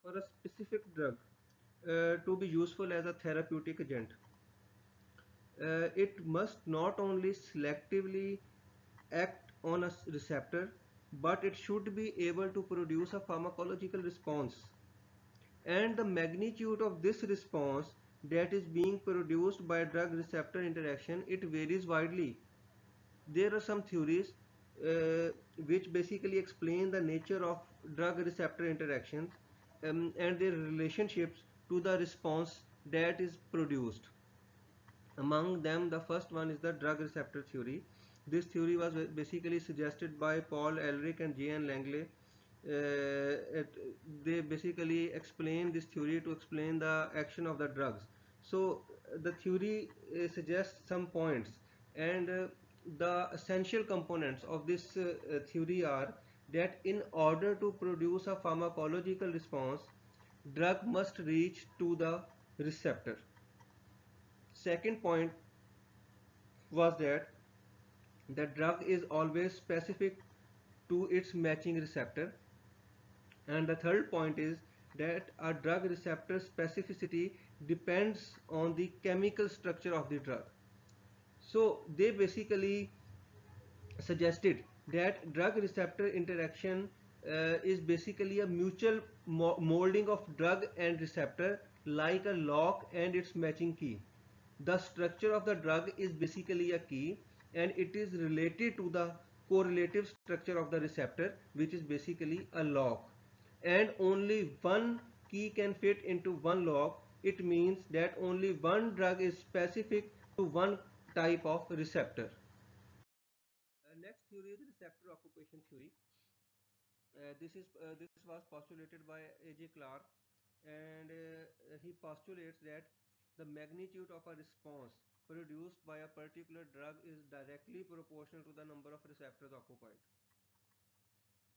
or a specific drug to be useful as a therapeutic agent, it must not only selectively act on a receptor, but it should be able to produce a pharmacological response. And the magnitude of this response that is being produced by drug receptor interaction, it varies widely. There are some theories which basically explain the nature of drug receptor interactions and their relationships to the response that is produced. Among them, the first one is the drug receptor theory. This theory was basically suggested by Paul Ehrlich and J.N. Langley. They basically explain this theory to explain the action of the drugs. So the theory suggests some points, and the essential components of this theory are that in order to produce a pharmacological response, drug must reach to the receptor. Second point was that the drug is always specific to its matching receptor, and the third point is that a drug receptor specificity depends on the chemical structure of the drug. So they basically suggested that drug receptor interaction is basically a mutual molding of drug and receptor, like a lock and its matching key. The structure of the drug is basically a key, and it is related to the correlative structure of the receptor, which is basically a lock. And only one key can fit into one lock. It means that only one drug is specific to one type of receptor. Next theory is receptor occupation theory. This was postulated by A.J. Clarke, and he postulates that the magnitude of a response produced by a particular drug is directly proportional to the number of receptors occupied.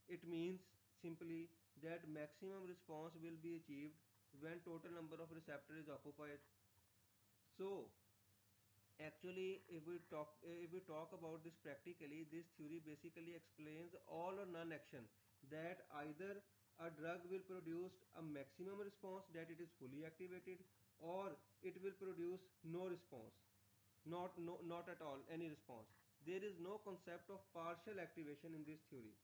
It means simply that maximum response will be achieved when total number of receptors is occupied. So actually, if we talk about this practically, this theory basically explains all or none action, that either a drug will produce a maximum response, that it is fully activated, or it will produce no response, not at all any response. There is no concept of partial activation in this theory.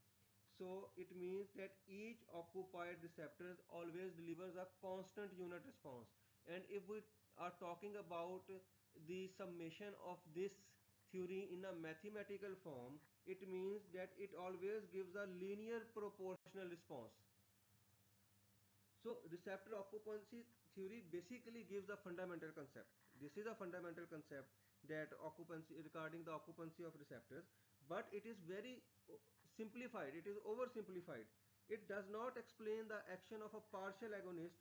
So it means that each occupied receptor always delivers a constant unit response. And if we are talking about the summation of this theory in a mathematical form, it means that it always gives a linear proportional response. So receptor occupancy theory basically gives a fundamental concept. This is a fundamental concept, that occupancy, regarding the occupancy of receptors, but it is very simplified. It is oversimplified. It does not explain the action of a partial agonist